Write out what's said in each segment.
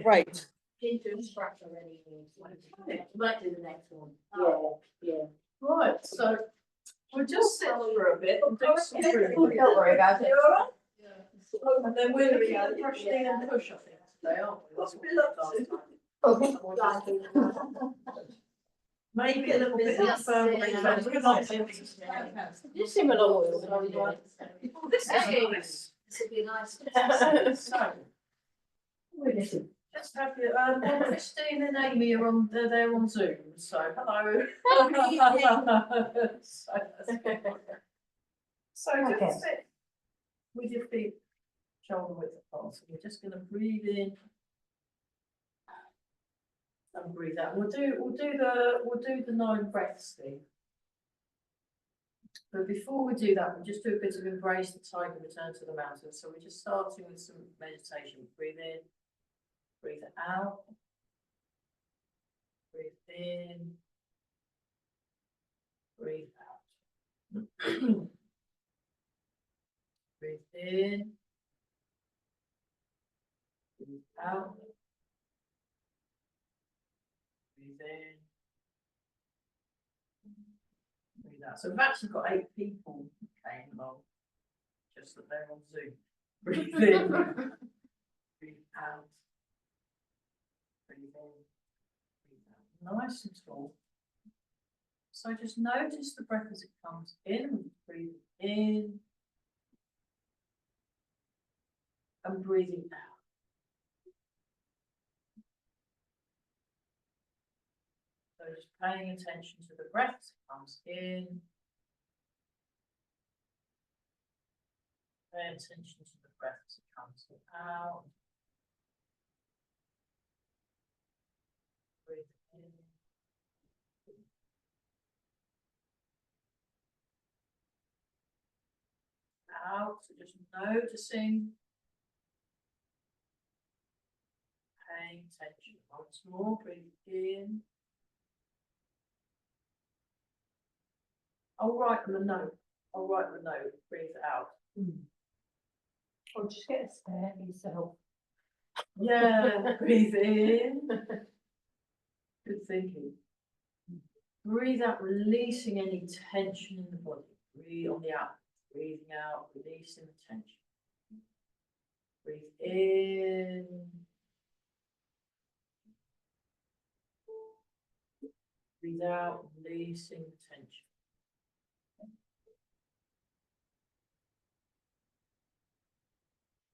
Right. Into instructor already. Might do the next one. Yeah. Right, so we'll just sit for a bit and do some breathing. Don't worry about it. You all right? And then we're going to brush knee and push, I think, today, aren't we? That's what we did last time. Maybe a little bit of You seem a little. This is nice. This would be nice. So, just have you, Christine and Amy are on, they're on Zoom, so hello. So Okay. just sit with your feet shoulder width apart, so we're just gonna breathe in. And breathe out. We'll do the 9 breaths thing. But before we do that, we'll just do a bit of embrace the tiger, return to the mountain. So we're just starting with some meditation. Breathe in, breathe out, breathe in, breathe out. Breathe in, breathe out. Breathe in. Breathe out. So we've actually got 8 people came along, just that they're on Zoom. Breathe in. Breathe out. Breathe in. Breathe out. Nice and tall. So just notice the breath as it comes in. Breathe in. And breathing out. So just paying attention to the breath as it comes in. Pay attention to the breath as it comes out. Breathe in. Out, so just noticing. Paying attention once more, breathe in. I'll write them a note. I'll write them a note, breathe out. Or just get a stare for yourself. Yeah, breathe in. Good thinking. Breathe out, releasing any tension in the body. Breathe on the out, breathing out, releasing the tension. Breathe in. Breathe out, releasing the tension.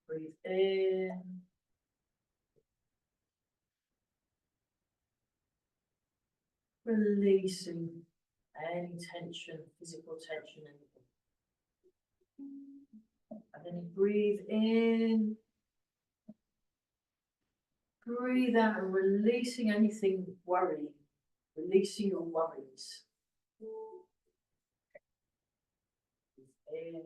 Breathe in. Releasing any tension, physical tension in the body. And then you breathe in. Breathe out and releasing anything worrying, releasing your worries. Breathe in.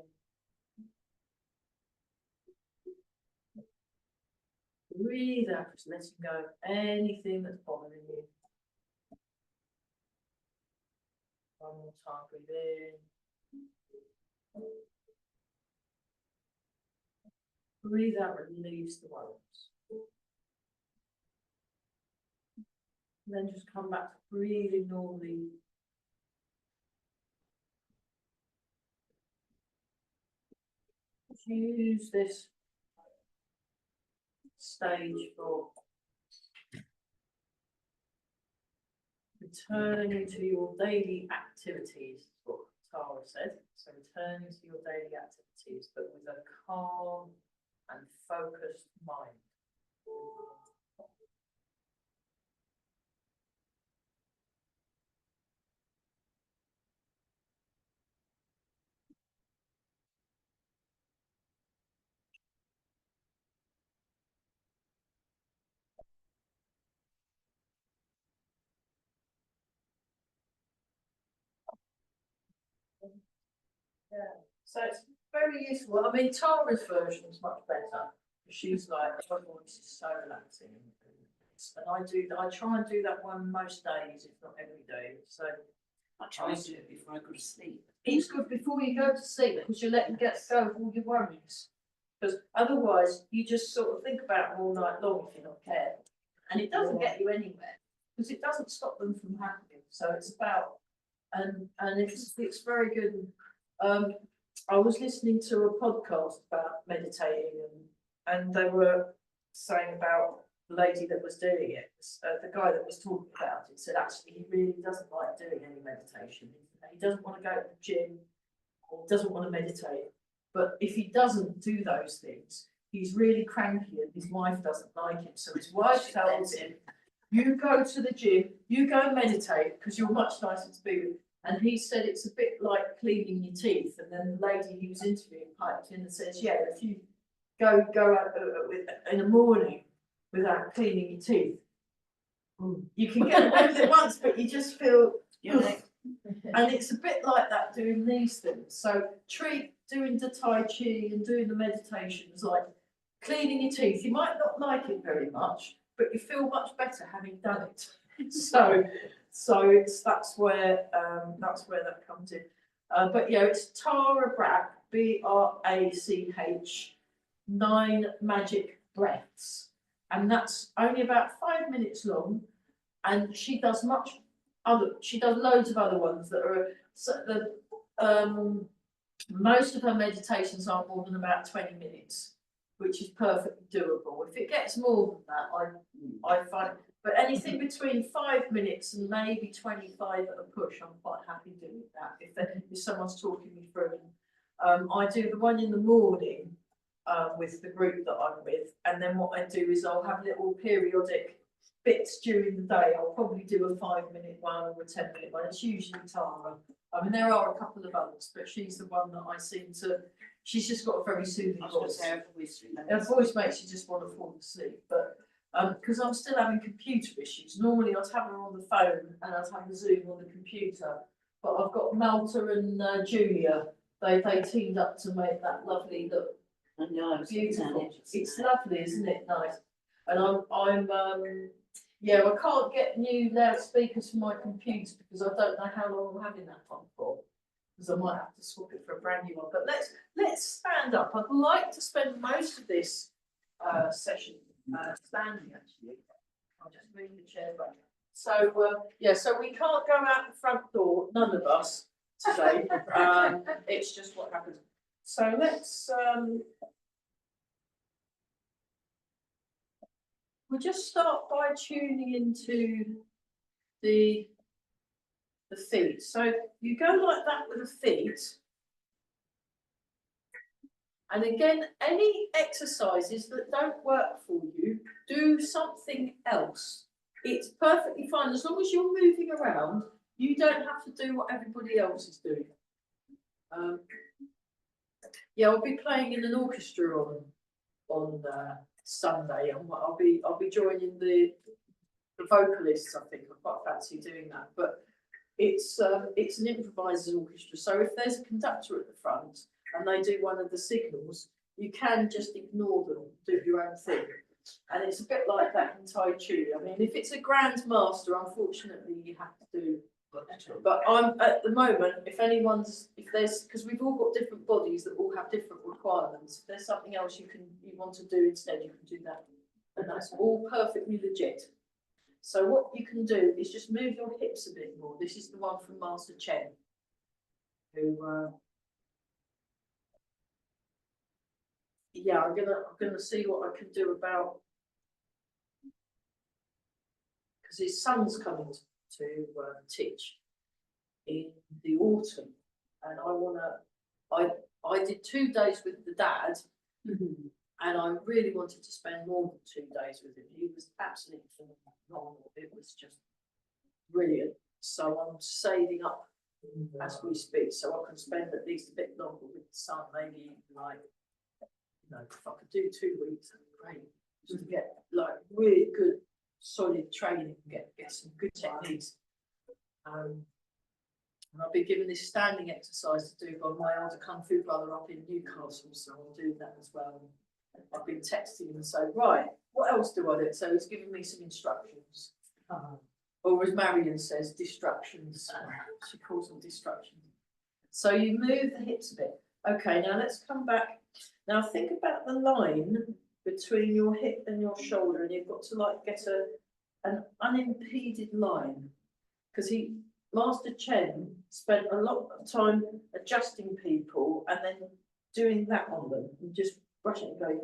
Breathe out, just letting go of anything that's bothering you. One more time, breathe in. Breathe out, release the worries. And then just come back to breathing normally. Use this stage for returning to your daily activities, is what Tara said. So returning to your daily activities, but with a calm and focused mind. Yeah, so it's very useful. I mean, Tara's version is much better. She's like, her voice is so relaxing. And I try and do that one most days, if not every day. So I try to do it before I go to sleep. it's good before you go to sleep because you let go of all your worries. Because otherwise, you just sort of think about them all night long if you're not careful. And it doesn't get you anywhere, because it doesn't stop them from happening. So it's about, and it's very good. I was listening to a podcast about meditating, and they were saying about the lady that was doing it. The guy that was talking about it said actually he really doesn't like doing any meditation. He doesn't want to go to the gym, or doesn't want to meditate. But if he doesn't do those things, he's really cranky and his wife doesn't like him. So his wife tells him, you go to the gym, you go and meditate because you're much nicer to be with. And he said it's a bit like cleaning your teeth. And then the lady he was interviewing piped in and says, yeah, if you go out in the morning without cleaning your teeth, you can get away with it once, but you just feel, and it's a bit like that doing these things. So treat doing the Tai Chi and doing the meditations like cleaning your teeth. You might not like it very much, but you feel much better having done it. That's where that comes in. But yeah, it's Tara Brach, BRACH, 9 magic breaths, and that's only about 5 minutes long. And she does loads of other ones that are most of her meditations are more than about 20 minutes, which is perfectly doable. If it gets more than that, I find, but anything between 5 minutes and maybe 25 at a push, I'm quite happy doing that. If someone's talking me through, I do the one in the morning with the group that I'm with, and then what I do is I'll have little periodic bits during the day. I'll probably do a 5-minute one or a 10-minute one. It's usually Tara. I mean, there are a couple of others, but she's the one that I seem to. She's just got a very soothing voice. Her voice makes you just want to fall asleep. But because I'm still having computer issues, normally I'd have her on the phone and I'd have the Zoom on the computer. But I've got Malta and Julia. They teamed up to make that lovely look. Beautiful. It's lovely, isn't it? Nice. And yeah, I can't get new loudspeakers for my computer because I don't know how long I'm having that one for. Because I might have to swap it for a brand new one. But let's stand up. I'd like to spend most of this session standing. Actually, I'll just move the chair back. So yeah, so we can't go out the front door. None of us today. It's just what happens. So let's. We'll just start by tuning into the feet. So you go like that with the feet. And again, any exercises that don't work for you, do something else. It's perfectly fine. As long as you're moving around, you don't have to do what everybody else is doing. Yeah, I'll be playing in an orchestra on Sunday, and I'll be joining the vocalists. I think I quite fancy doing that, but it's an improvisers orchestra. So if there's a conductor at the front and they do one of the signals, you can just ignore them, do your own thing, and it's a bit like that in Tai Chi. I mean, if it's a grand master, unfortunately, you have to do. But I'm at the moment, if there's, because we've all got different bodies that all have different requirements. If there's something else you want to do instead, you can do that, and that's all perfectly legit. So what you can do is just move your hips a bit more. This is the one from Master Chen, who yeah, I'm gonna see what I can do about, because his son's coming to teach in the autumn, and I did 2 days with the dad, and I really wanted to spend more than 2 days with him. He was absolutely phenomenal. It was just brilliant. So I'm saving up as we speak, so I can spend at least a bit longer with the son, maybe even like, if I could do 2 weeks, that'd be great. Just to get like really good solid training and get some good techniques. And I'll be given this standing exercise to do by my older Kung Fu brother up in Newcastle, so I'll do that as well. I've been texting him and saying, right, what else do I do? So he's giving me some instructions. Or as Marion says, distractions. She calls them distractions. So you move the hips a bit. Okay, now let's come back. Now think about the line between your hip and your shoulder, and you've got to like get an unimpeded line. Because Master Chen spent a lot of time adjusting people and then doing that on them and just brushing and going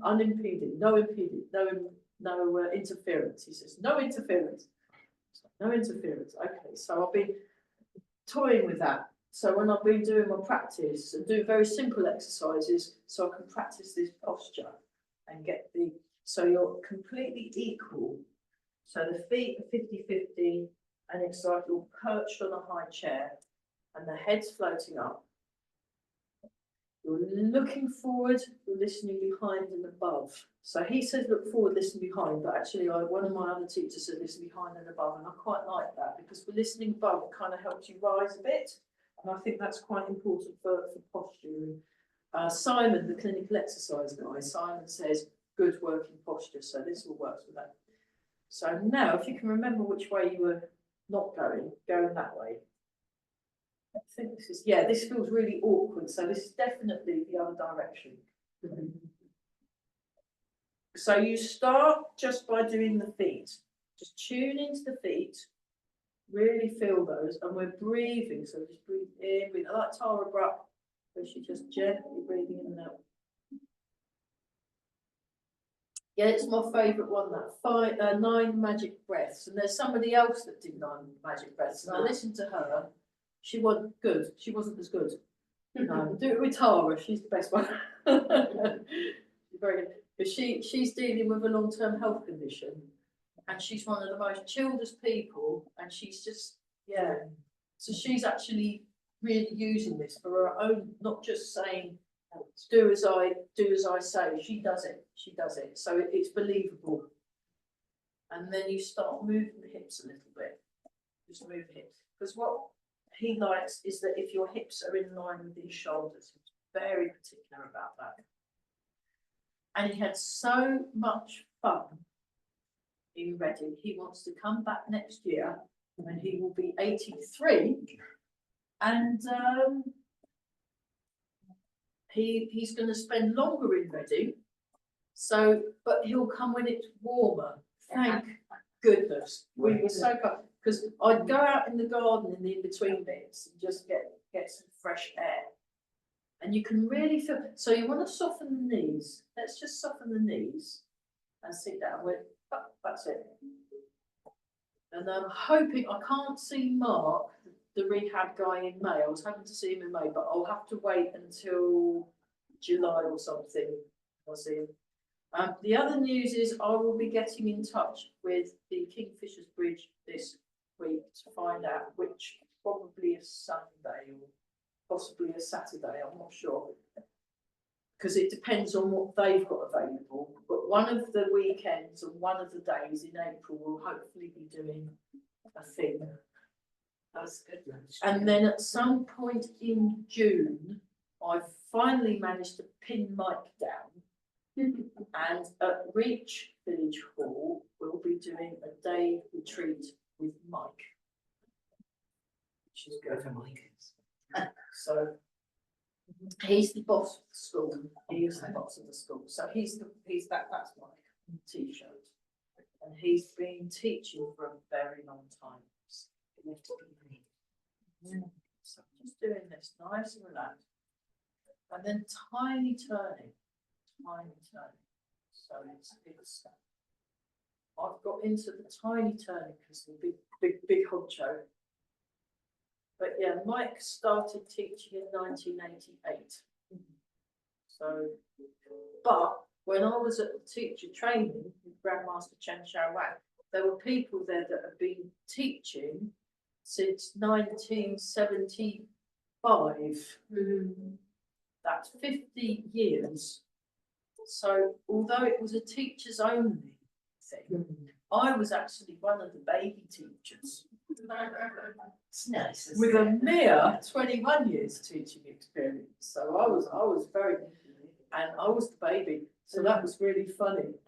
unimpeded, no impeded, no interference. He says no interference, no interference. Okay, so I've been toying with that. So when I've been doing my practice and doing very simple exercises, so I can practice this posture and get so you're completely equal. So the feet are 50-50 and it's like you're perched on a high chair and the head's floating up. You're looking forward, you're listening behind and above. So he says look forward, listen behind, but actually one of my other teachers said listen behind and above, and I quite like that because for listening above, it kind of helps you rise a bit. And I think that's quite important for posturing. Simon, the clinical exercise guy, Simon says good working posture, so this all works with that. So now, if you can remember which way you were not going that way. I think this is, yeah, this feels really awkward, so this is definitely the other direction. So you start just by doing the feet. Just tune into the feet, really feel those, and we're breathing, so just breathe in, breathe, I like Tara Brach, where she just gently breathing in and out. Yeah, it's my favourite one, that 9 magic breaths. And there's somebody else that did 9 magic breaths. And I listened to her. She wasn't good. She wasn't as good. No, do it with Tara. She's the best one. She's very good. But she's dealing with a long-term health condition. And she's one of the most chillest people. And she's just, yeah. So she's actually really using this for her own, not just saying, do as I say. She does it. So it's believable. And then you start moving the hips a little bit. Just move the hips. Because what he likes is that if your hips are in line with his shoulders, he's very particular about that. And he had so much fun in Reading. He wants to come back next year and he will be 83. And he's going to spend longer in Reading, so but he'll come when it's warmer. Thank goodness. We were so good because I'd go out in the garden in the in-between bits and just get some fresh air. And you can really feel, so you want to soften the knees. Let's just soften the knees and sit down with, that's it. And I'm hoping, I can't see Mark, the rehab guy in May. I was hoping to see him in May, but I'll have to wait until July or something. I'll see him. The other news is I will be getting in touch with the Kingfishers Bridge this week to find out which, probably a Sunday or possibly a Saturday, I'm not sure. Because it depends on what they've got available. But one of the weekends and one of the days in April will hopefully be doing a thing. That's good. And then at some point in June, I've finally managed to pin Mike down. And at Reach Village Hall, we'll be doing a day retreat with Mike. Which is good for Mike. So he's the boss of the school. He is the boss of the school. So that's Mike T-shirt. And he's been teaching for a very long time. So just doing this nice and relaxed. And then tiny turning. So it's I've got into the tiny turning because the big honcho. But yeah, Mike started teaching in 1988. So, but when I was at the teacher training with Grandmaster Chen Xiaowang, there were people there that have been teaching since 1975. That's 50 years. So although it was a teachers only thing, I was actually one of the baby teachers. It's nice. With a mere 21 years teaching experience. So I was very, and I was the baby. So that was really funny.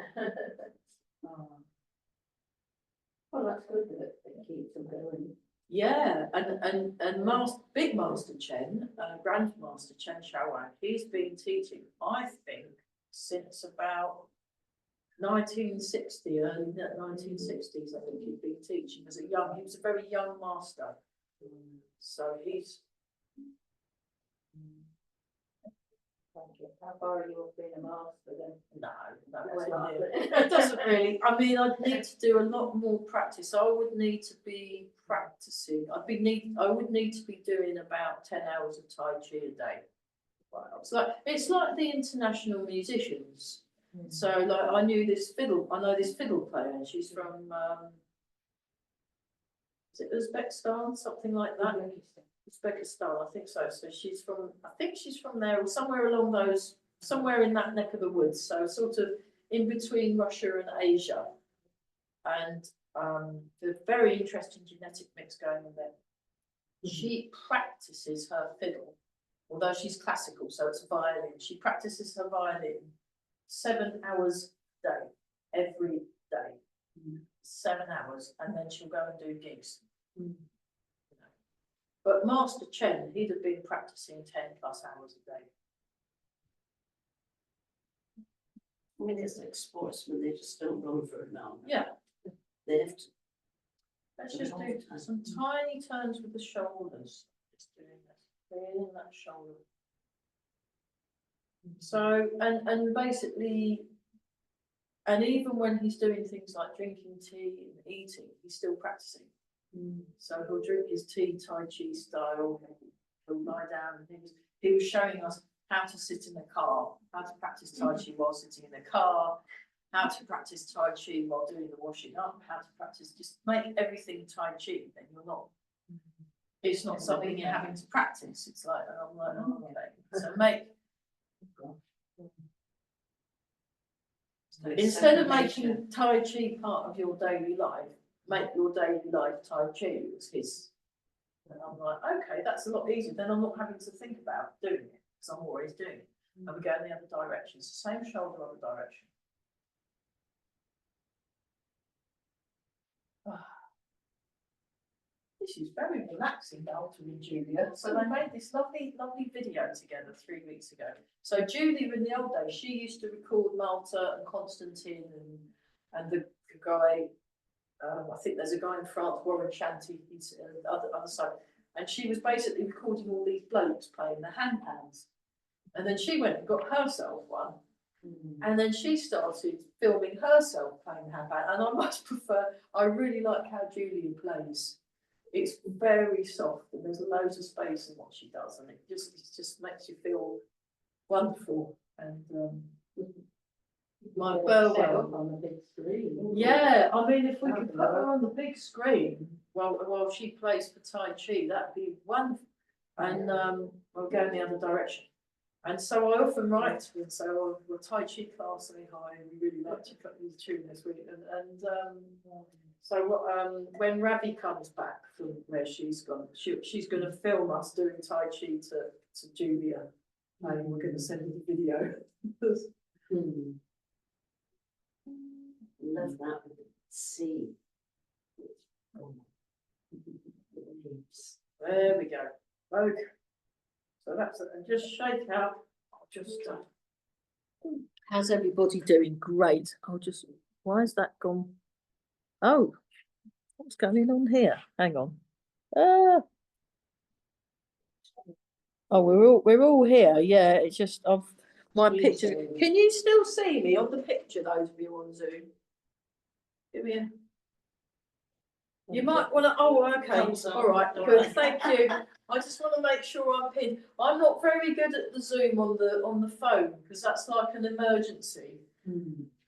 Well, that's good that it keeps them going. Yeah, and Big Master Chen, Grandmaster Chen Xiaowang, he's been teaching, I think, since about 1960, early 1960s, I think he'd been teaching he was a very young master. So he's. Thank you. How far are you off being a master then? No, That's not it doesn't really. I mean, I'd need to do a lot more practice. I would need to be practicing. I would need to be doing about 10 hours of Tai Chi a day. Wow. It's like the international musicians. So like I know this fiddle player, and she's from is it Uzbekistan, something like that? Uzbekistan, I think so. So I think she's from there or somewhere in that neck of the woods. So sort of in between Russia and Asia. And there's a very interesting genetic mix going on there. She practices her fiddle, although she's classical, so it's violin. She practices her violin 7 hours a day, every day. 7 hours, and then she'll go and do gigs. But Master Chen, he'd have been practicing 10+ hours a day. I mean, it's like sportsmen, they just don't run for an hour. Yeah. They have to. Let's just do some tiny turns with the shoulders. Just doing this, feeling that shoulder. So, and basically, and even when he's doing things like drinking tea and eating, he's still practicing. So he'll drink his tea Tai Chi style, he'll lie down, and he was showing us how to sit in the car, how to practice Tai Chi while sitting in the car, how to practice Tai Chi while doing the washing up, how to practice, just make everything Tai Chi, then you're not, it's not something you're having to practice, it's like, and I'm like, oh, okay. So instead of making Tai Chi part of your daily life, make your daily life Tai Chi was his. And I'm like, okay, that's a lot easier. Then I'm not having to think about doing it because I'm always doing it. And we go in the other direction. It's the same shoulder, other direction. This is very relaxing, Malta and Julia. So they made this lovely, lovely video together 3 weeks ago. So Julia in the old days, she used to record Malta and Constantine and the guy. I think there's a guy in France, Warren Shanty, he's on the other side. And she was basically recording all these blokes playing the handpans. And then she went and got herself one. And then she started filming herself playing handpan. And I much prefer, I really like how Julia plays. It's very soft and there's loads of space in what she does. And it just makes you feel wonderful. And my Burwell on the big screen. yeah, I mean, if we could put her on the big screen while she plays for Tai Chi, that'd be wonderful. And we'll go in the other direction. And so I often write to her and say, "Oh, we're Tai Chi class, say hi, and we really like to cut you tune this week." So when Ravi comes back from where she's gone, she's going to film us doing Tai Chi to Julia, and we're going to send her the video. Love that with the sea. There we go. Okay. So that's it. And just shake out. I'll just. How's everybody doing? Great. Why has that gone? Oh, what's going on here? Hang on. Oh, we're all here. Yeah, it's just my picture. Can you still see me on the picture? Those of you on Zoom. Give me a. You might want to. Oh, okay. All right. Good. Thank you. I just want to make sure I'm pinned. I'm not very good at the Zoom on the phone because that's like an emergency.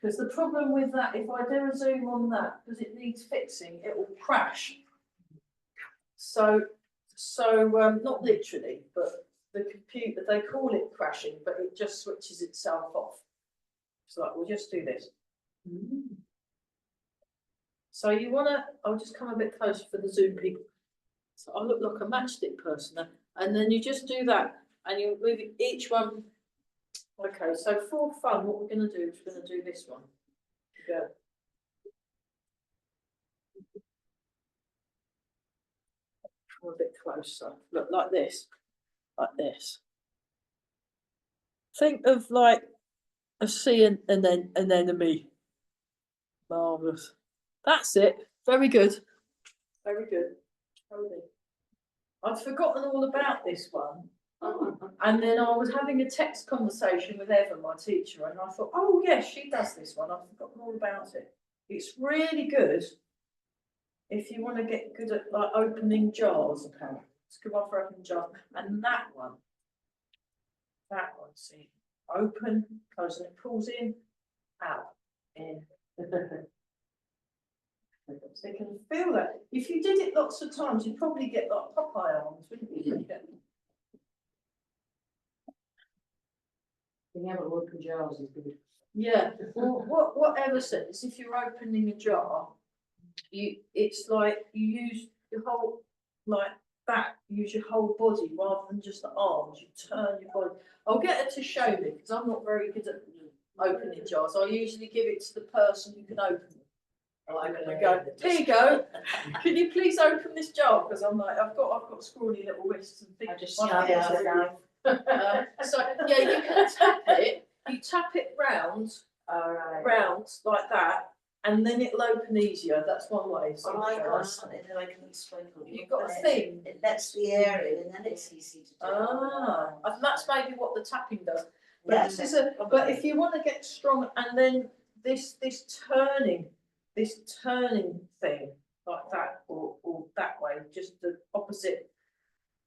Because the problem with that, if I do a Zoom on that, because it needs fixing, it will crash. So not literally, but the computer, they call it crashing, but it just switches itself off. It's like, we'll just do this. So you want to, I'll just come a bit closer for the Zoom people. So I look like a matchstick person there. And then you just do that and you move each one. Okay, so for fun, what we're going to do is we're going to do this one. Go. A bit closer. Look like this. like this. Think of like a sea and then an enemy. Marvellous. That's it. Very good. Very good. I'd forgotten all about this one. And then I was having a text conversation with Eva, my teacher, and I thought, oh yes, she does this one. I've forgotten all about it. It's really good if you want to get good at like opening jars, apparently. It's good one for opening jars. And that one, see, open, close, and it pulls in, out, in. So you can feel that. If you did it lots of times, you'd probably get like Popeye arms, wouldn't you? Being able to open jars is good. Yeah, well, whatever says, if you're opening a jar, it's like you use your whole, like that, use your whole body rather than just the arms, you turn your body. I'll get her to show me, because I'm not very good at opening jars. I usually give it to the person who can open them. I'm gonna go, here you go, can you please open this jar? Because I'm like, I've got scrawny little wrists and things. I just My snap it hands out. are- So, yeah, you can tap it round, Alright. round like that, and then it'll open easier. That's one way. So Well, I got something that I can explain. You've got a thing. It lets the air in and then it's easy to do. and that's maybe what the tapping does. But Yeah. this is a. But if you want to get strong, and then this turning thing like that or that way, just the opposite.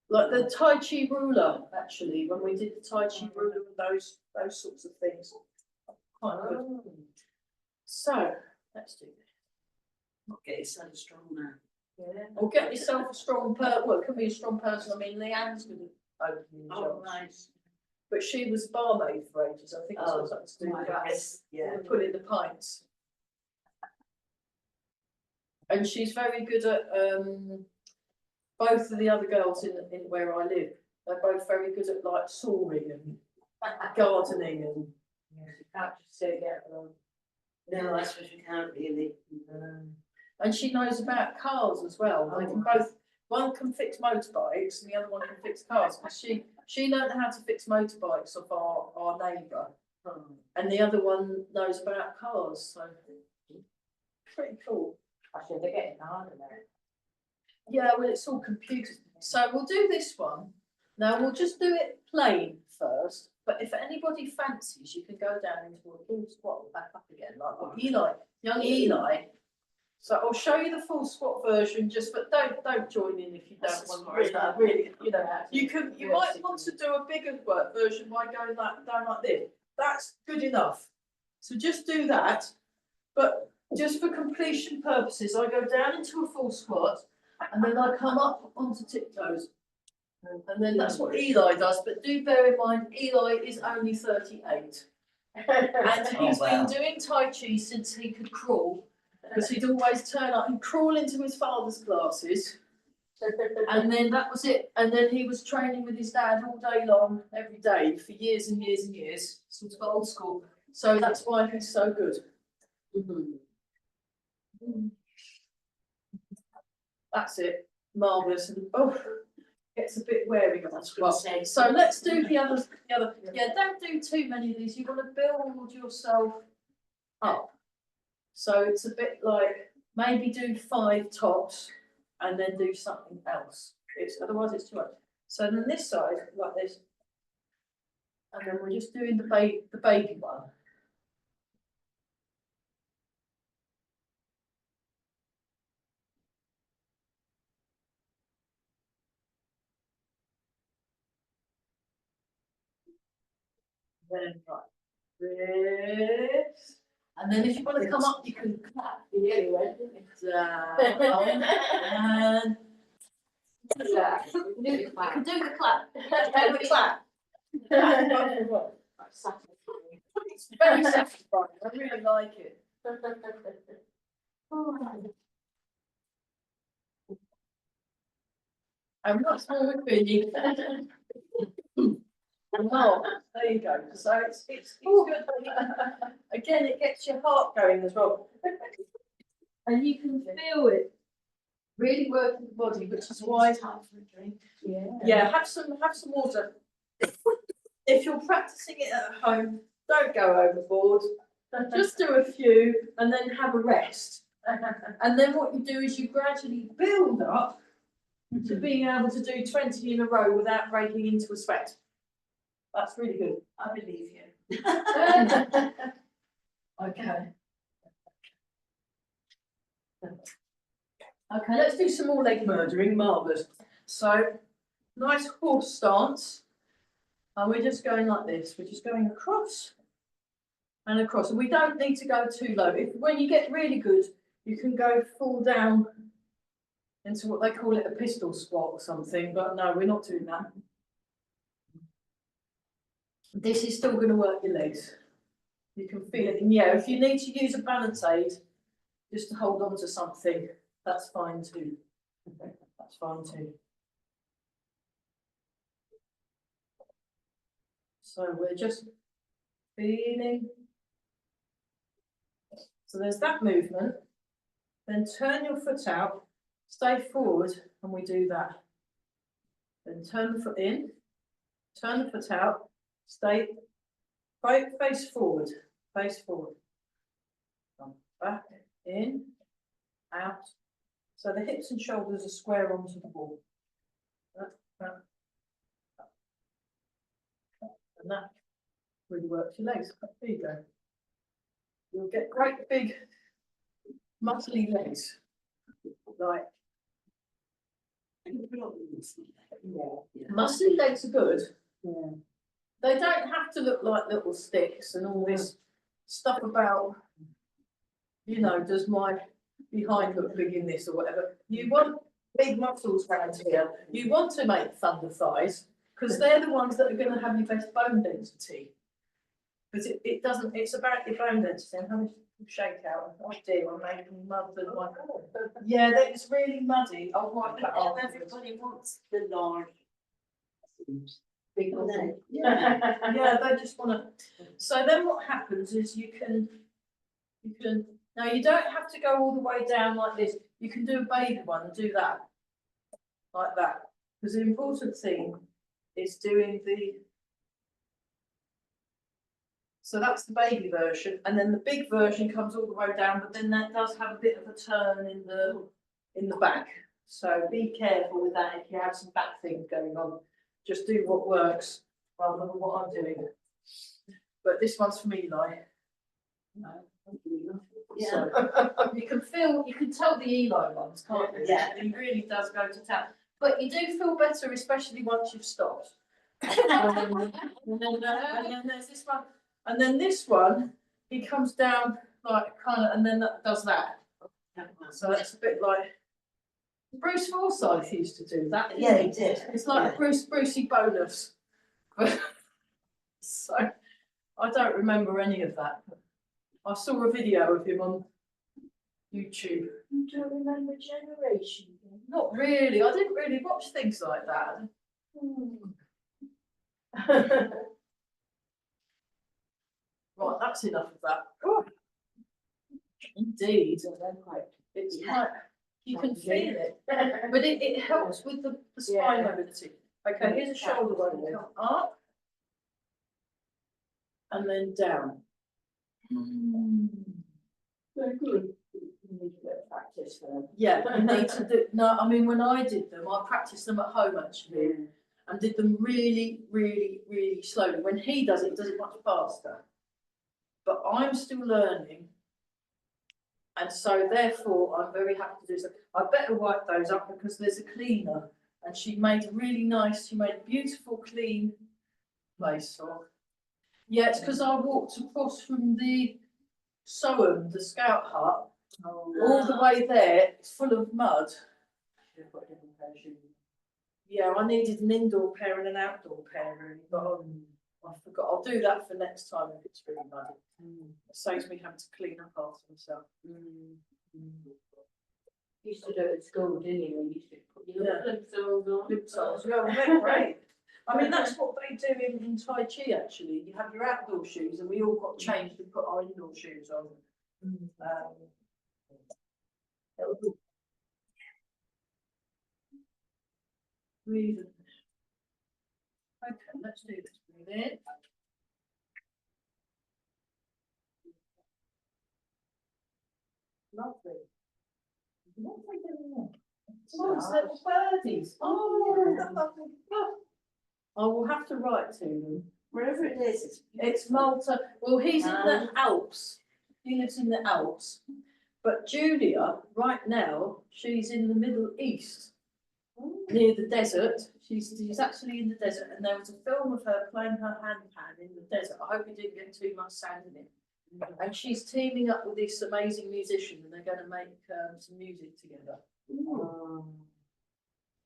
Like the Tai Chi ruler, actually, when we did the Tai Chi ruler and those sorts of things. Quite good. So let's do this. Not get yourself strong now. Yeah. Or get yourself a strong person. Well, it can be a strong person. I mean, Leanne's good at opening Oh, jars. nice. But she was barmaid for ages. I think it's got something to do with that. Yeah. Put in the pints. And she's very good at both of the other girls in where I live. They're both very good at like sawing and gardening and. You can't just sit there alone. No, I suppose you can't really. And she knows about cars as well. They can both. One can fix motorbikes, and the other one can fix cars. Because she learned how to fix motorbikes off our neighbour, and the other one knows about cars. So pretty cool. Actually, they're getting harder now. Yeah, well, it's all computers. So we'll do this one. Now we'll just do it plain first. But if anybody fancies, you can go down into a full squat and back up again, like what young Eli. So I'll show you the full squat version, just but don't join in if you don't want to. Really, you know, you might want to do a bigger work version by going down like this. That's good enough. So just do that. But just for completion purposes, I go down into a full squat, and then I come up onto tiptoes. And then that's what Eli does, but do bear in mind, Eli is only 38. And he's been doing Tai Chi since he could crawl, because he'd always turn up and crawl into his father's classes. And then that was it. And then he was training with his dad all day long, every day, for years and years and years, sort of old school. So that's why he's so good. That's it. Marvellous. And gets a bit wearing on us. So let's do the other. Yeah, don't do too many of these. You want to build yourself up. So it's a bit like maybe do 5 tops and then do something else. Otherwise it's too much. So then this side like this, and then we're just doing the baby one. Then like this. And then if you want to come up, you can clap. Anyway. Down. And Yeah. you can do the clap. Do the clap. It's very satisfying. I really like it. And what's more with Billy? Oh, there you go. So it's good. Again, it gets your heart going as well. And you can feel it really working the body, which is why, Time for a drink. yeah, have some water. If you're practicing it at home, don't go overboard. Just do a few and then have a rest. And then what you do is you gradually build up to being able to do 20 in a row without breaking into a sweat. That's really good. I believe you. Okay. Okay, let's do some more leg murdering, marvellous. So, nice horse stance. And we're just going like this, we're just going across and across. And we don't need to go too low. When you get really good, you can go full down into what they call it a pistol squat or something, but no, we're not doing that. This is still going to work your legs. You can feel it. And yeah, if you need to use a balance aid just to hold on to something, that's fine too. That's fine too. So we're just feeling. So there's that movement. Then turn your foot out, stay forward, and we do that. Then turn the foot in, turn the foot out, stay, face forward, face forward. Come back, in, out. So the hips and shoulders are square onto the wall. And that really works your legs. There you go. You'll get great big muscly legs. Like, muscly legs are good. Yeah. They don't have to look like little sticks and all this stuff about, you know, does my behind look big in this or whatever. You want big muscles around here. You want to make thunder thighs because they're the ones that are going to have your best bone density. Because it doesn't, it's about your bone density. I'm having to shake out. Oh dear, I'm making mud and my. Yeah, that is really muddy. I'll wipe that off. Everybody wants the large. Big And then, muscle. yeah. Yeah, they just want to. So then what happens is you can, now you don't have to go all the way down like this. You can do a baby one and do that. Like that. Because the important thing is doing the. So that's the baby version. And then the big version comes all the way down, but then that does have a bit of a turn in the back. So be careful with that if you have some back things going on. Just do what works rather than what I'm doing. But this one's from Eli. Yeah. So, you can tell the Eli ones, can't you? Yeah. He really does go to town. But you do feel better, especially once you've stopped. And then there's this one. And then this one, he comes down like kind of, and then that does that. So that's a bit like Bruce Forsyth used to do that. Yeah, he did. It's like Yeah. a Brucey bonus. So I don't remember any of that. I saw a video of him on YouTube. You don't remember Generation? Not really. I didn't really watch things like that. Right, that's enough of that. Oh. Indeed. It's Yeah. quite, you can feel it. But it helps with the spine mobility. Okay, here's a shoulder one. Come up. And then down. Very good. You need a bit of practice for them. Yeah, you need to do, no, I mean, when I did them, I practiced them at home actually. And did them really, really, really slowly. When he does it much faster. But I'm still learning. And so therefore, I'm very happy to do so. I better wipe those up because there's a cleaner. And she made a beautiful clean place. So, yeah, it's because I walked across from the Soham, the scout hut, all the way there. It's full of mud. Yeah, I needed an indoor pair and an outdoor pair, really, but I forgot. I'll do that for next time if it's really muddy. It saves me having to clean up after myself. Used to do it at school, didn't you? You used to put your Yeah. little soles on. Flip soles, yeah, well, they're great. I mean, that's what they do in Tai Chi, actually. You have your outdoor shoes, and we all got changed and put our indoor shoes on. breathe in. Okay, let's do this. Breathe in. Lovely. What are they doing there? Oh, it's little birdies. Oh, that's lovely. Oh. I will have to write to them. Wherever it is, It's Malta. Well, he's in the Alps. He lives in the Alps. But Julia, right now, she's in the Middle East, near the desert. She's actually in the desert, and there was a film of her playing her handpan in the desert. I hope it didn't get too much sand in it. And she's teaming up with this amazing musician, and they're going to make some music together.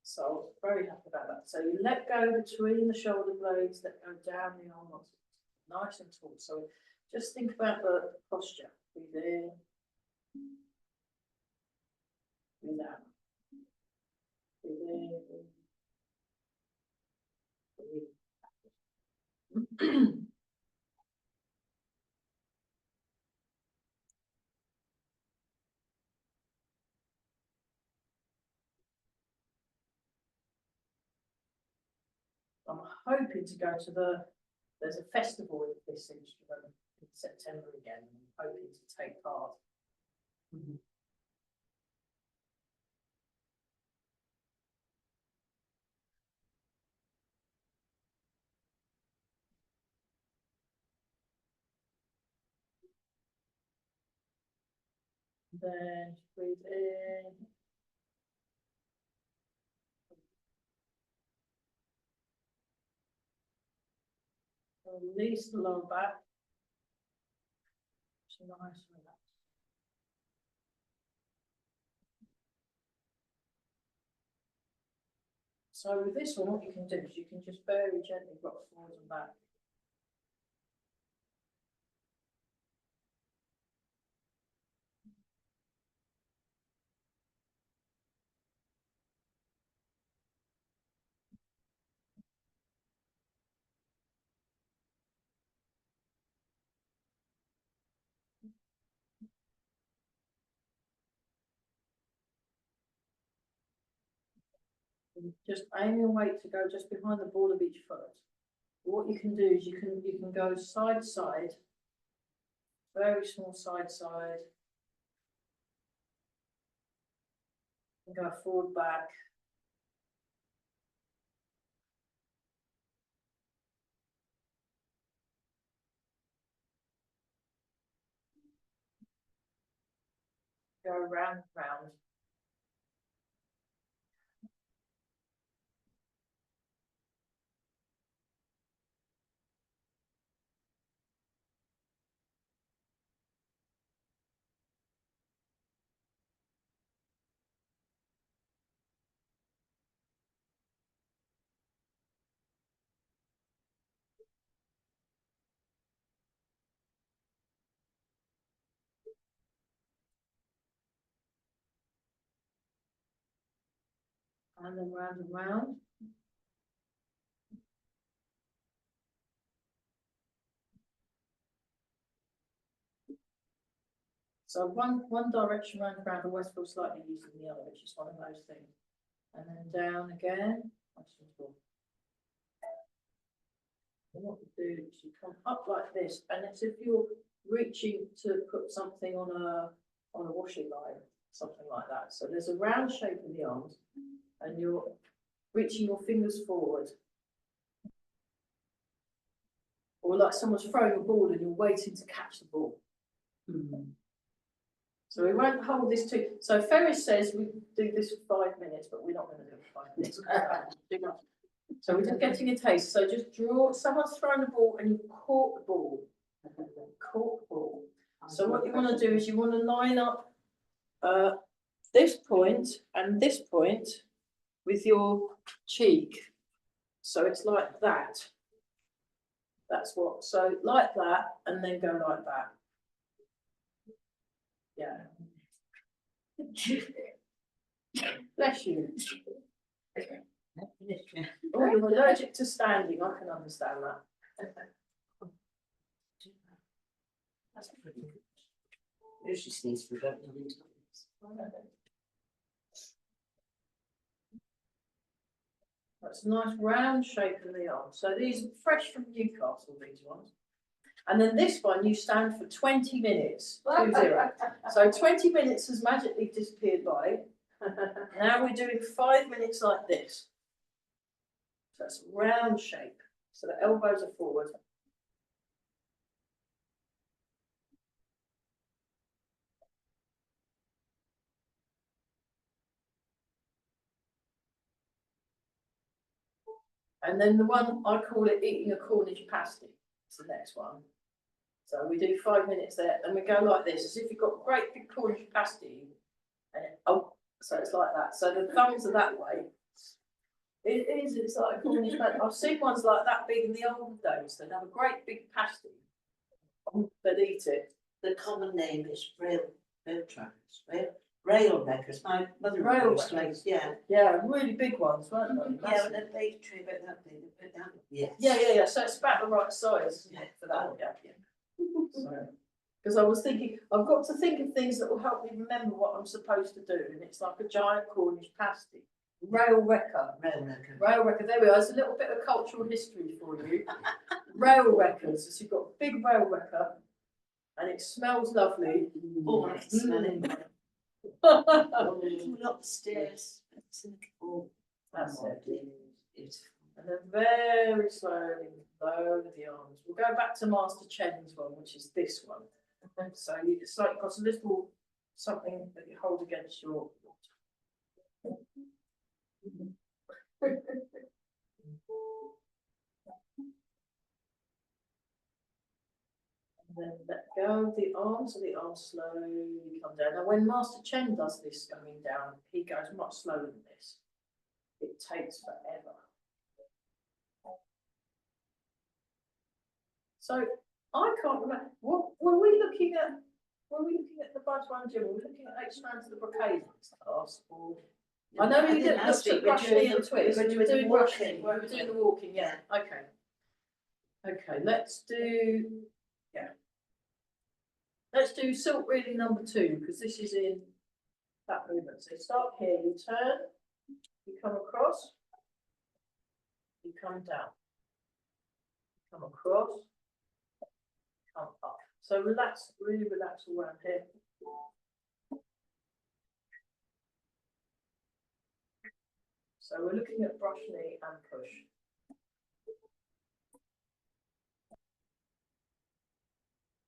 So very happy about that. So you let go between the shoulder blades, let go down the arm muscles, nice and tall. So just think about the posture. Breathe in, breathe out. Breathe in. Breathe. I'm hoping to go to there's a festival with this instrument in September again. I'm hoping to take part. Then breathe in. Release the lower back. So nice and relaxed. So with this one, what you can do is you can just very gently rock forward and back. And just aim your weight to go just behind the ball of each foot. What you can do is you can go side to side, very small side side, and go forward back. Go round, round. And then round and round. So one direction round and round, always feels slightly easier than the other, which is one of those things. And then down again. Nice and tall. And what you do is you come up like this, and it's if you're reaching to put something on a washing line, something like that. So there's a round shape in the arms, and you're reaching your fingers forward. Or like someone's throwing a ball and you're waiting to catch the ball. So we won't hold this too. So Ferris says we do this for 5 minutes, but we're not going to do it for 5 minutes. So we're just getting a taste. So just draw, someone's throwing the ball and you caught the ball. Caught the ball. So what you want to do is you want to line up this point and this point with your cheek. So it's like that. That's what, so like that, and then go like that. Yeah. Bless you. Oh, you're allergic to standing, I can understand that. that's pretty good. Usually sneeze for about 9 times. That's a nice round shape in the arm. So these are fresh from Newcastle, these ones. And then this one, you stand for 20 minutes, 20. So 20 minutes has magically disappeared by. Now we're doing 5 minutes like this. So that's a round shape. So the elbows are forward. And then the one, I call it eating a Cornish pasty. It's the next one. So we do 5 minutes there, and we go like this, as if you've got a great big Cornish pasty. And so it's like that. So the thumbs are that way. It's like a Cornish pasty. I've seen ones like that big in the old days. They'd have a great big pasty. They'd eat it. The common name is rail trackers, rail wreckers. My mother Rail used to make, wreckers. yeah. Yeah, really big ones, weren't they? Yeah, and a big tree about that big, they put down. Yes. Yeah. So it's about the right size Yeah. for that. Yeah. Because I was thinking, I've got to think of things that will help me remember what I'm supposed to do, and it's like a giant Cornish pasty. Rail wrecker. Rail wrecker. Rail wrecker, there we are. There's a little bit of cultural history for you. Rail wreckers, so you've got a big rail wrecker, and it smells lovely. Oh, I can smell it. Mm. Oh, up the stairs. Oh, That's it. Beautiful. And then very slowly lower the arms. We'll go back to Master Chen's one, which is this one. So it's like you've got a little something that you hold against your. And then let go of the arms, so the arms slowly come down. Now, when Master Chen does this coming down, he goes much slower than this. It takes forever. So I can't remember. What were we looking at? Were we looking at the Budge One Gym? Were we looking at 8 strands of the brocade class? Or I know we did look at brushing and twist. We were doing brushing. walking. We were doing the walking. Yeah. Okay. Okay. Let's do. Yeah. Let's do silk reeling number 2 because this is in that movement. So start here. You turn. You come across. You come down. Come across. Come up. So relax, really relax all around here. So we're looking at brush knee and push.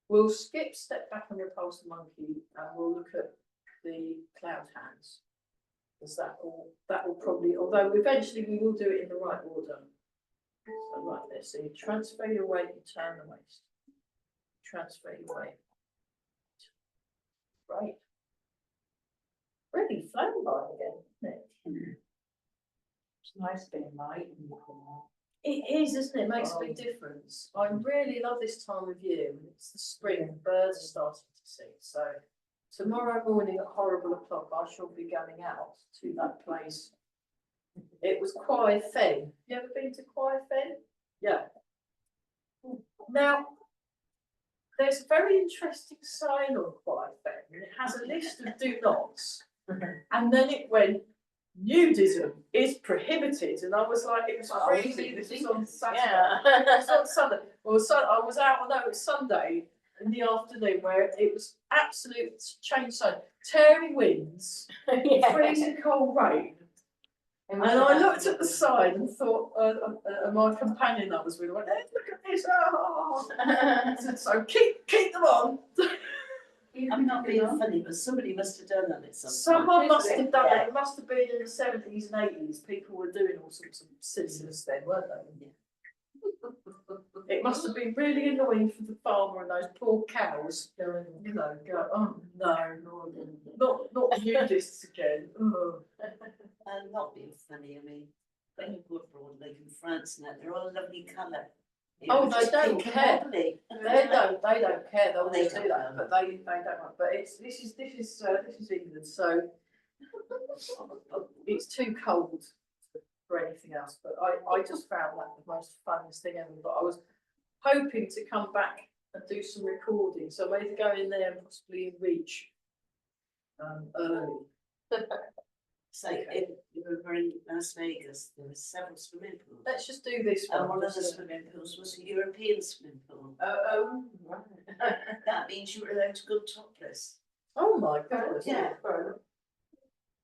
We'll skip step back and repulse the monkey, and we'll look at the cloud hands. Because that will probably, although eventually we will do it in the right order. So like this. So you transfer your weight, you turn the waist. Transfer your weight. Right. Really flown by again, isn't it? It's nice being light and It is, isn't it? It makes a big difference. I really love this time of year. It's the spring, birds are starting to sing. So tomorrow morning at horrible o'clock, I shall be going out to that place. It was Kwai Fen. You ever been to Kwai Fen? Yeah. Now, there's a very interesting sign on Kwai Fen. It has a list of do nots. And then it went, nudism is prohibited. And I was like, it was crazy. This was on Saturday. It was on Sunday. Well, so I was out, I know it was Sunday in the afternoon where it was absolute change sign. Tearing winds, freezing cold rain. And I looked at the sign and thought, my companion that was with me went, hey, look at this. Oh. So keep them on. I'm not being funny, but somebody must have done that at some point. Someone must have done it. It must have been in the 70s and 80s. People were doing all sorts of silliness then, weren't they? It must have been really annoying for the farmer and those poor cows going, oh no, not nudists again. Oh. And not being funny, I mean, when you go abroad, like in France and that, they're all lovely colour. Oh, they don't care. Lovely. They don't care. They'll They do that, don't. but they don't. But this is England, so it's too cold for anything else. But I just found that the most funniest thing ever. But I was hoping to come back and do some recording, so maybe go in there and possibly reach early. So if you were in Las Vegas, there were several swimming pools. Let's just do this one. And one of the swimming pools was a European swimming pool. Oh, right. That means you were allowed to go topless. Oh, my God. Yeah.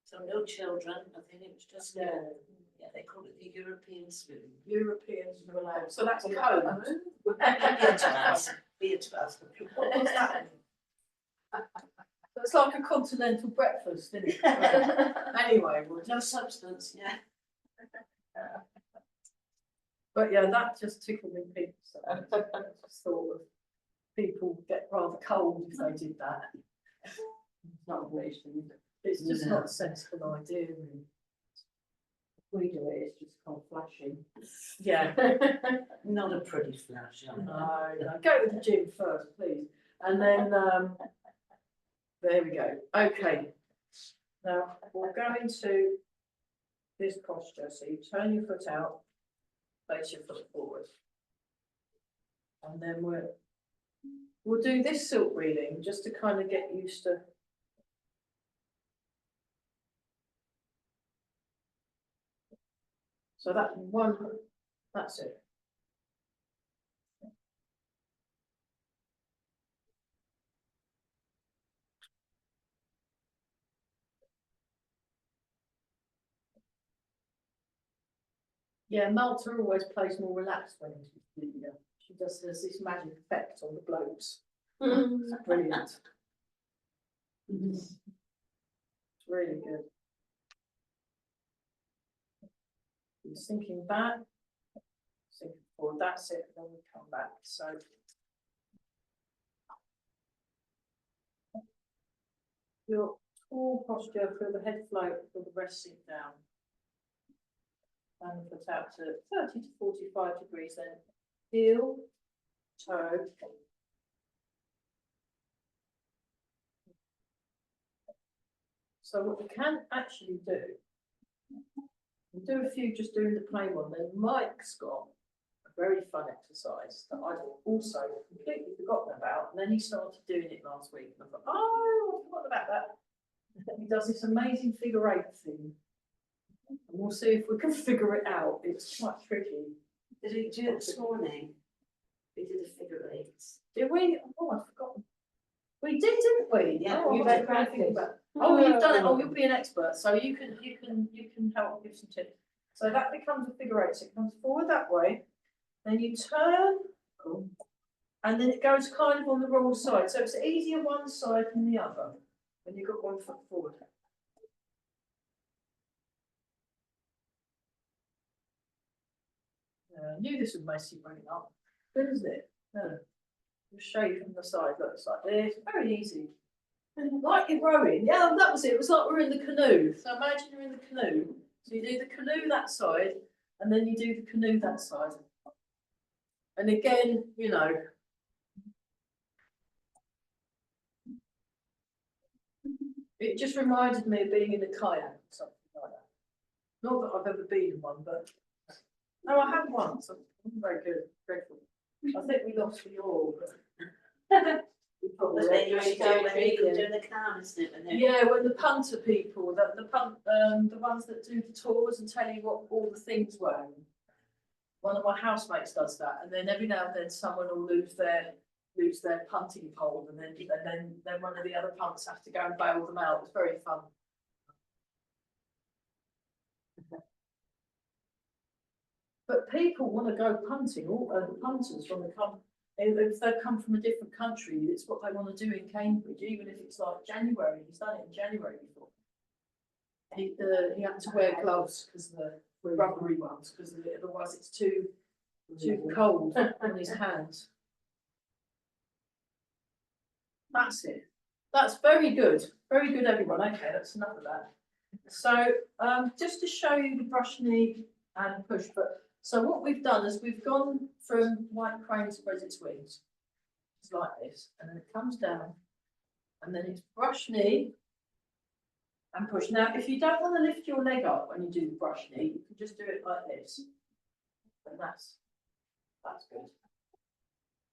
So no children, I think it was just, Yeah. yeah, they call it the European swimming. Europeans are allowed, so that's Yeah. cones. Be a 12. What was that? It's like a continental breakfast, isn't it? Anyway, No substance, yeah. but yeah, that just tickled me pink. So I just thought of people get rather cold if they did that. It's not a wish, is it? It's just not a sensible idea, really. If we do it, it's just called flashing. Yeah. Not a pretty flash, I know. No, go to the gym first, please. And then, there we go. Okay. Now, we'll go into this posture. So you turn your foot out, place your foot forward. And then we'll do this silk reading just to kind of get used to. So that's one, that's it. Yeah, Malta always plays more relaxed when she's doing it. She just has this magic effect on the blokes. It's brilliant. It's really good. He's thinking back, thinking forward, that's it, then we come back, so. Your tall posture, feel the head float, feel the rest sink down. And put out to 30 to 45 degrees then. Heel, toe. So what you can actually do, we'll do a few just doing the plain one, then Mike's got a very fun exercise that I'd also completely forgotten about, and then he started doing it last week, and I thought, oh, I forgot about that. And he does this amazing figure 8 thing, and we'll see if we can figure it out. It's quite tricky. Did we do it this morning? We did a figure 8s. Did we? Oh, I've forgotten. We did, didn't we? Yeah, oh, you've I had wasn't thinking practice. about- Oh, you've done it. Oh, you'll be an expert, so you can help give some tips. So that becomes a figure 8. So it comes forward that way, then you turn, and then it goes kind of on the wrong side. So it's easier one side than the other when you've got one foot forward. I knew this would mostly bring it up, isn't it? Yeah. We'll show you from the side. Looks like this. Very easy. Like you're rowing. Yeah, that was it. It was like we're in the canoe. So imagine you're in the canoe. So you do the canoe that side, and then you do the canoe that side. And again, you know. It just reminded me of being in a kayak or something like that. Not that I've ever been in one, but no, I have once. I'm very good, dreadful. I think we lost the oar. But then you only do it when you're doing the calm, isn't it? When they're- Yeah, when the punter people, the ones that do the tours and tell you what all the things were. One of my housemates does that, and then every now and then someone will lose their punting pole, and then one of the other punts has to go and bail them out. It's very fun. But people want to go punting, all the punters want to come. If they've come from a different country, it's what they want to do in Cambridge, even if it's like January. He's done it in January before. He had to wear gloves because the rubbery ones, because otherwise it's too cold on his hands. That's it. That's very good. Very good, everyone. Okay, that's enough of that. So just to show you the brush knee and push foot. So what we've done is we've gone from white crane spreads its wings. It's like this, and then it comes down, and then it's brush knee and push. Now, if you don't want to lift your leg up when you do the brush knee, you can just do it like this. And that's good.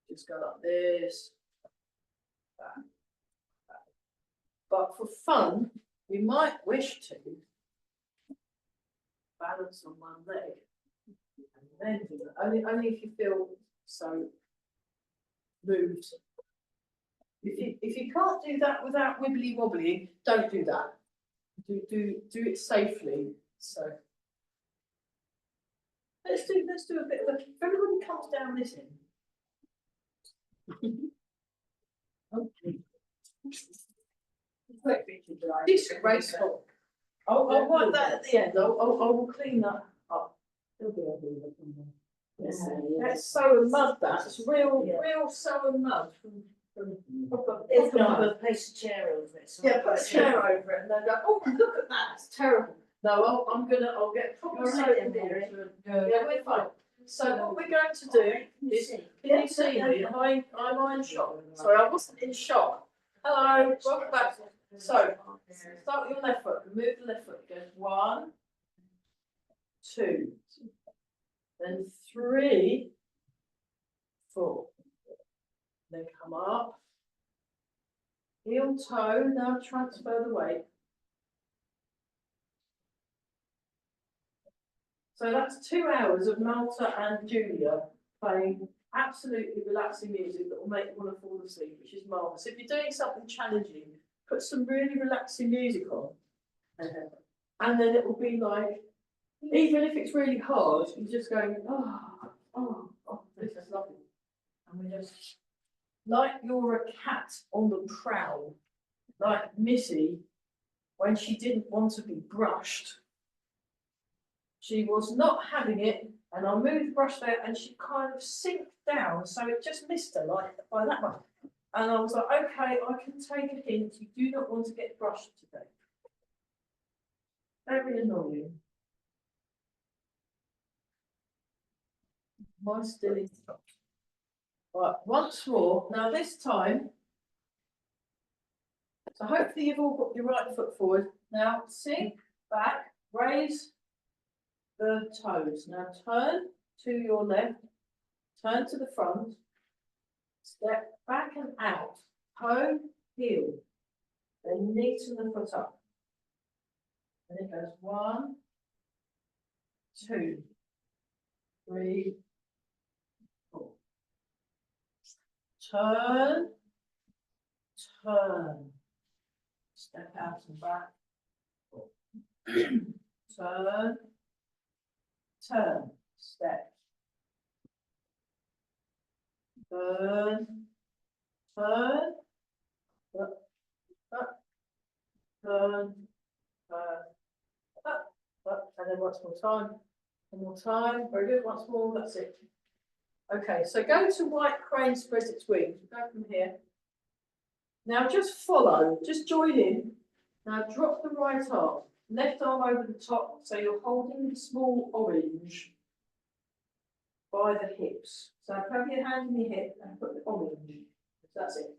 Just go like this. That. But for fun, you might wish to balance on one leg. And then do that. Only if you feel so moved. If you can't do that without wibbly wobbly, don't do that. Do it safely. So let's do a bit of a. If everybody comes down this end. Okay. This graceful. I'll wipe that at the end. I will clean that up. Yes, that's sow and mud. That's real sow and mud from proper. If not, proper- we'll place a chair over it. so Yeah, put a chair over it and then go, oh, look at that, it's terrible. No, I'll get proper You're soap right and in there, water. Yeah, we're fine. So what we're going to do is, can you see me? I'm in shock. Sorry, I wasn't in shock. Hello, welcome back. So, start with your left foot, remove the left foot, goes 1, 2, then 3, 4. Then come up. Heel toe, now transfer the weight. So that's 2 hours of Malta and Julia playing absolutely relaxing music that will make you want to fall asleep, which is marvellous. If you're doing something challenging, put some really relaxing music on. And then it will be like, even if it's really hard, you're just going, oh, this is lovely. And we just, like you're a cat on the prowl, like Missy, when she didn't want to be brushed. She was not having it, and I moved the brush there, and she kind of sinked down, so it just missed her like by that much. And I was like, okay, I can take a hint. You do not want to get brushed today. Very annoying. My still in top. Right, once more. Now this time. So hopefully you've all got your right foot forward. Now sink back, raise the toes. Now turn to your left, turn to the front, step back and out, toe, heel, then neaten the foot up. And it goes 1, 2, 3, 4. Turn, turn, step out and back. Turn, turn, step. Turn, turn, up, turn, up, and then once more time. One more time, very good, once more, that's it. Okay, so go to white crane spreads its wings, go from here. Now just follow, just join in. Now drop the right arm, left arm over the top, so you're holding the small orange by the hips. So have your hand in your hip and put the orange, that's it.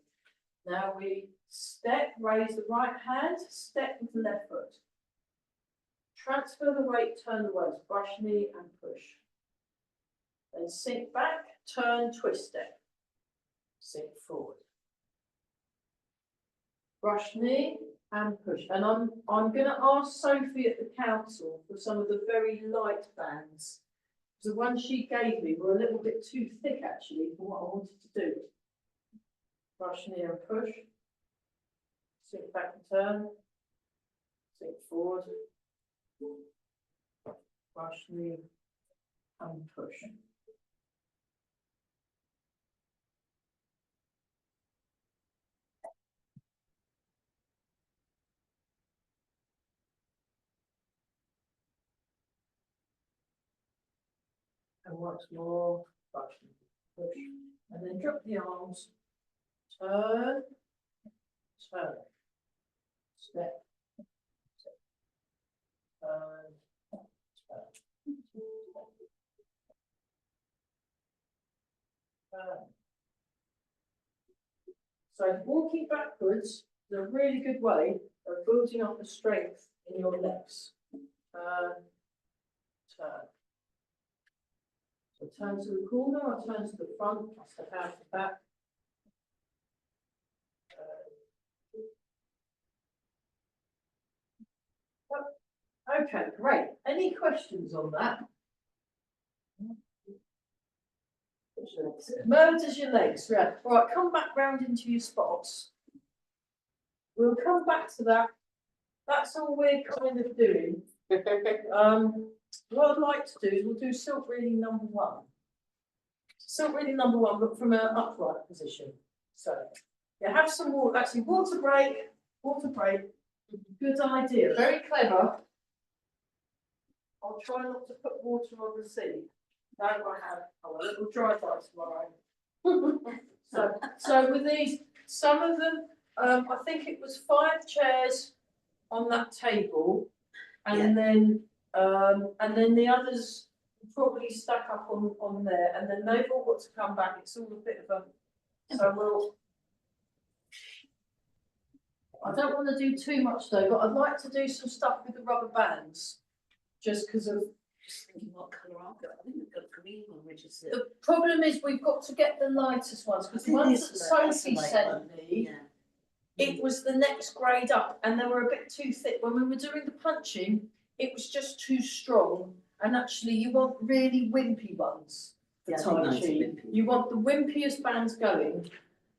Now we step, raise the right hand, step with the left foot. Transfer the weight, turn the waist, brush knee and push. Then sink back, turn, twist step. Sink forward. Brush knee and push. And I'm going to ask Sophie at the council for some of the very light bands. The ones she gave me were a little bit too thick actually for what I wanted to do. Brush knee and push. Sink back and turn. Sink forward. Brush knee and push. And once more, brush knee, push, and then drop the arms. Turn, turn, step, step, turn, turn. So walking backwards is a really good way of building up the strength in your legs. Turn, turn. So turn to the corner, I turn to the front, I step out the back. Okay, great. Any questions on that? Murders your legs, right. Right, come back round into your spots. We'll come back to that. That's all we're kind of doing. What I'd like to do is we'll do silk reading number 1. Silk reading number 1, but from an upright position. So, yeah, have some water, actually water break. Good idea, very clever. I'll try not to put water on the seat. No, I have, oh, a little dry by tomorrow. So with these, some of them, I think it was 5 chairs on that table. And then the others probably stuck up on there, and then they've all got to come back. It's all a bit of a, so we'll. I don't want to do too much though, but I'd like to do some stuff with the rubber bands, just because of. Just thinking what colour I've got. I think I've got a green one, which is The problem is we've got to get the lightest ones, because the ones that Sophie sent me, it was the next grade up, and they were a bit too thick. When we were doing the punching, it was just too strong, and actually you want really wimpy ones for Tai Chi. You want the wimpiest bands going,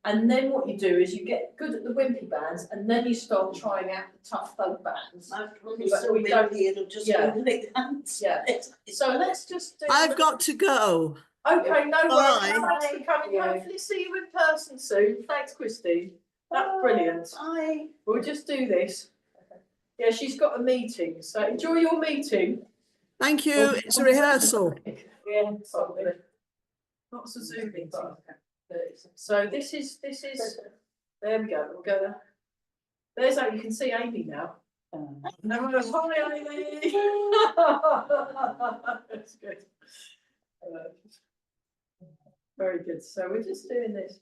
and then what you do is you get good at the wimpy bands, and then you start trying out the tough thug bands. we don't it'll just Yeah. go like that. Yeah. So let's just do. I've got to go. Okay, no worries. Bye. Thanks for coming. Hopefully see you in person soon. Thanks, Christine. That's brilliant. Bye. We'll just do this. Yeah, she's got a meeting, so enjoy your meeting. Thank you. It's a rehearsal. Yeah, something. Not a Zoom meeting. So this is, there we go, we'll go there. There's how you can see Amy now. Hi Amy. That's good. Very good, so we're just doing this.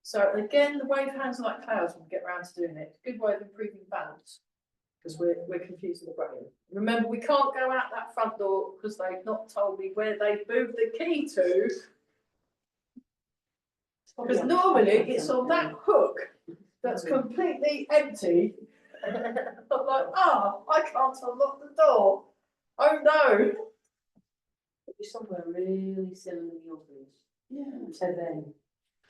So again, the wave hands like clouds when we get around to doing it. Good way of improving balance, because we're confusing the brain. Remember, we can't go out that front door because they've not told me where they've moved the key to. Because normally it's on that hook that's completely empty. I'm like, I can't unlock the door. Oh no. It'll be somewhere really silly obvious. Yeah. To them.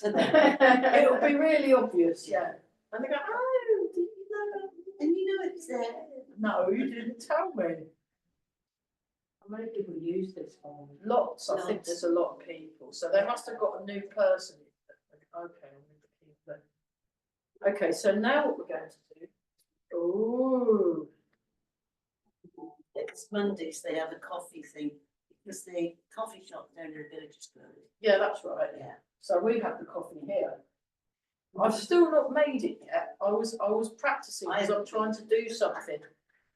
It'll be really obvious, yeah. And they go, oh, did you know? And you know it's there. No, you didn't tell me. How many people use this phone? Lots, I think there's a lot of people. So they must have got a new person. Okay, I'm with the people. Okay, so now what we're going to do. Oh. It's Mondays, they have a coffee thing, because the coffee shop down in the village is closed. Yeah, that's right. Yeah. So we have the coffee here. I've still not made it yet. I was practicing because I'm trying to do something.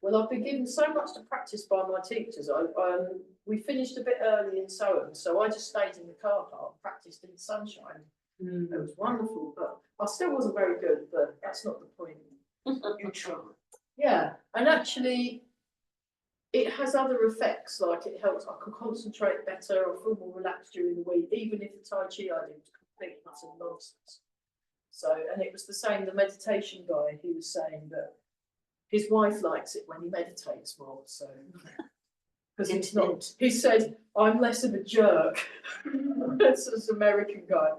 Well, I've been given so much to practice by my teachers. We finished a bit early in Soham, so I just stayed in the car park, practiced in the sunshine. It was wonderful, but I still wasn't very good, but that's not the point. You try. Yeah, and actually, it has other effects, like it helps, I can concentrate better, or feel more relaxed during the week, even if the Tai Chi I did was complete utter nonsense. So, and it was the same, the meditation guy, he was saying that his wife likes it when he meditates more, so. Because it's not, he said, I'm less of a jerk. That's this American guy.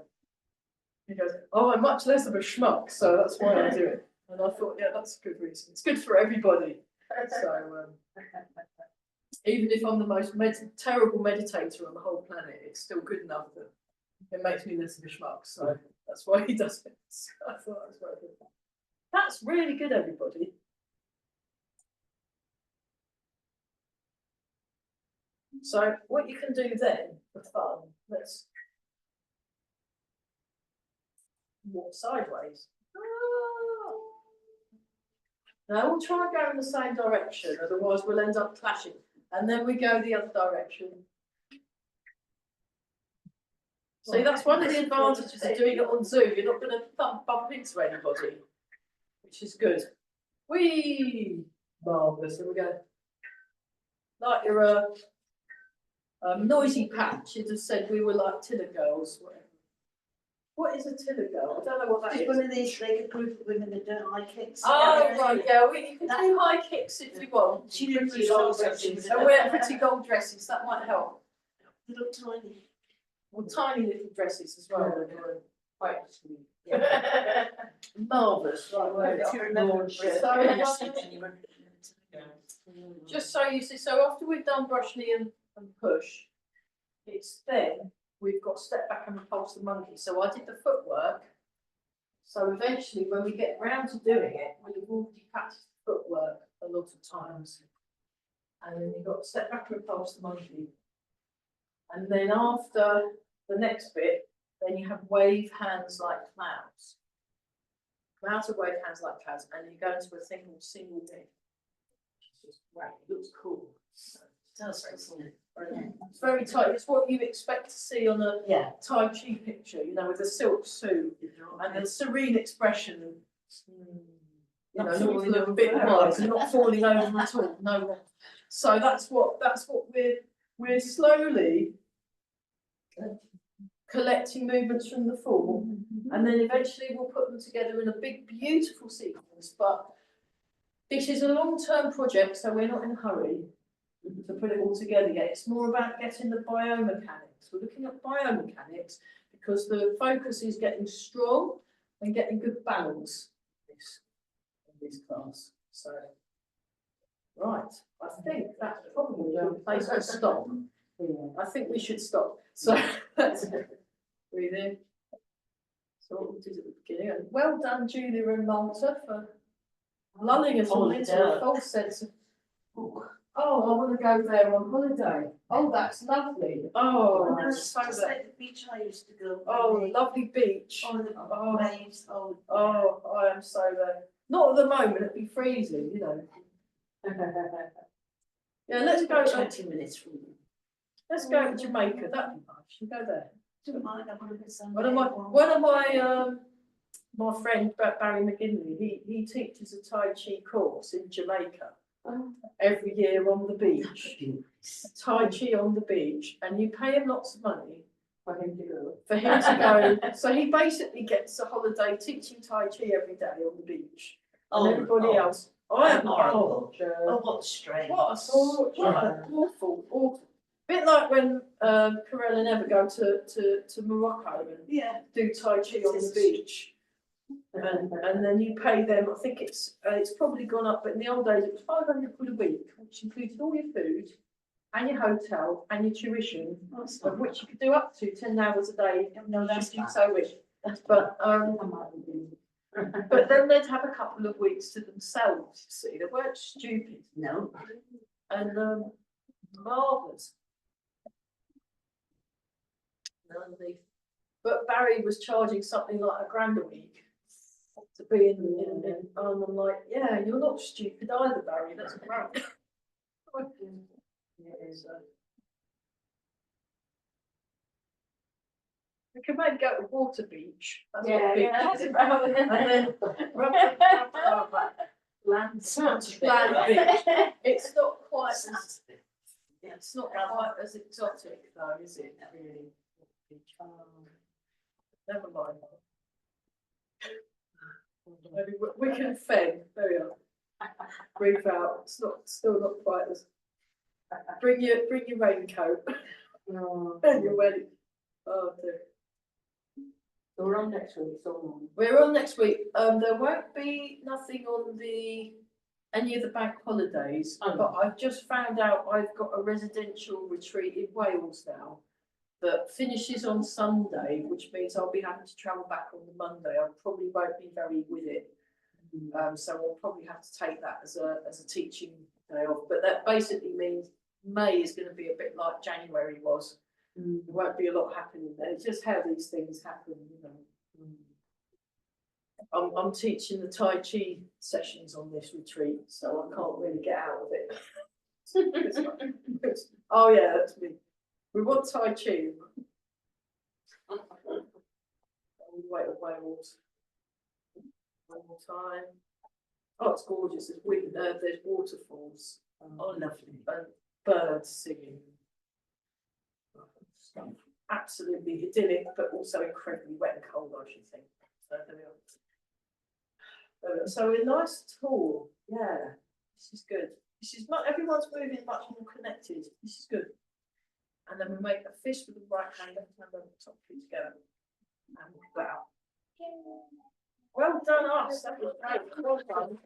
He goes, oh, I'm much less of a schmuck, so that's why I do it. And I thought, yeah, that's a good reason. It's good for everybody. So, even if I'm the most terrible meditator on the whole planet, it's still good enough that it makes me less of a schmuck. So that's why he does it. So I thought that was very good. That's really good, everybody. So what you can do then for fun, let's walk sideways. Now we'll try and go in the same direction, otherwise we'll end up clashing. And then we go the other direction. See, that's one of the advantages of doing it on Zoom. You're not going to bump into anybody, which is good. Whee! Marvellous. Here we go. Like you're a noisy patch. It just said we were like Tinner girls. Whatever. What is a tiller girl? I don't know what that It's is. one of these, like a group of women that don't like kicks. Oh, right, yeah, well, you can do high kicks if you want. She did Pretty pretty gold gold dresses. dresses. And wear pretty gold dresses, that might help. They look tiny. Well, tiny little dresses as well. Yeah. They're quite sweet. Yeah. Marvellous, right, where If you remember. just so you see, so after we've done brush, knee and push, it's then we've got step back and repulse the monkey. So I did the footwork. So eventually when we get round to doing it, we've already practiced the footwork a lot of times. And then you've got step back and repulse the monkey. And then after the next bit, then you have wave hands like clouds. Clouds are wave hands like clouds, and you go into a thing called single dip. Right, it looks cool. It does, doesn't it? It's very tight. It's what you expect to see on a Yeah. Tai Chi picture, you know, with a silk suit and a serene expression. And, you know, Not not falling a bit over. wise and not falling over at all. No. So that's what we're slowly collecting movements from the form, and then eventually we'll put them together in a big, beautiful sequence. But this is a long-term project, so we're not in a hurry to put it all together yet. It's more about getting the biomechanics. We're looking at biomechanics because the focus is getting strong and getting good balance in this class. So, right, I think that's probably a good place to stop. I think we should stop. So let's breathe in. So what we did at the beginning. And well done, Julia and Malta, for lulling us all into a false sense of, oh, I want to go there on holiday. Oh, that's lovely. Oh, And that's that's so like the beach I used to go. oh, lovely beach. On the Oh. waves, oh. Oh, I am so there. Not at the moment, it'd be freezing, you know. Yeah, let's go. 20 minutes from them. Let's go to Jamaica. That'd be nice. You go there. Don't mind, I want to get some. One of my friend Barry McGinley, he teaches a Tai Chi course in Jamaica every year on the beach. Tai Chi on the beach, and you pay him lots of money For him to go. for him to go. So he basically gets a holiday teaching Tai Chi every day on the beach, and everybody else. I am horrible. Oh, what strange. What an awful. Bit like when Carell and Eva go to Morocco and Yeah. do Tai Chi on the beach. And then you pay them, I think it's probably gone up, but in the old days it was 500 quid a week, which included all your food and your hotel and your tuition, of which you could do up to 10 hours a day, No, that's should you fine. so wish. But but then they'd have a couple of weeks to themselves, you see, they weren't stupid No. and marvellous. Lovely. But Barry was charging something like £1,000 a week to be in I'm like, yeah, you're not stupid either, Barry, that's great. So. We could maybe go to Water Beach. That's what beach is. And then rub land beach. It's not quite as it's not quite as exotic though, is it? Really? Never mind. Maybe we can fen. There we are. Breathe out. It's not still not quite as. Bring your raincoat and your wedding. Oh dear. So we're on next week, so. We're on next week. There won't be nothing on any of the bank holidays, but I've just found out I've got a residential retreat in Wales now that finishes on Sunday, which means I'll be having to travel back on the Monday. I probably won't be very with it, so I'll probably have to take that as a teaching day off. But that basically means May is going to be a bit like January was. There won't be a lot happening there. It's just how these things happen, you know. I'm teaching the Tai Chi sessions on this retreat, so I can't really get out of it. Oh yeah, that's me. We want Tai Chi. Wait a Wales. One more time. Oh, it's gorgeous. There's waterfalls. Oh, lovely. And birds singing. absolutely idyllic, but also incredibly wet and cold, I should think. So there we are. So a nice tour, yeah, this is good. This is not, everyone's moving much more connected, this is good. And then we make a fist with the right hand, left hand on the top, feet together. And bow. Well done us, that was great. Well done.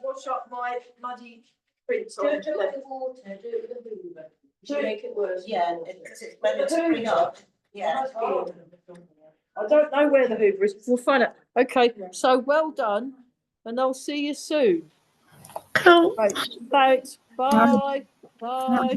Wash up my muddy prints Do on. it with the water, do it with the Hoover. Do it- Make it worse. Yeah, it's better to bring up, yeah. I don't know where the Hoover is, we'll find out. Okay, so well done, and I'll see you soon. Cool. Right, thanks, bye, bye.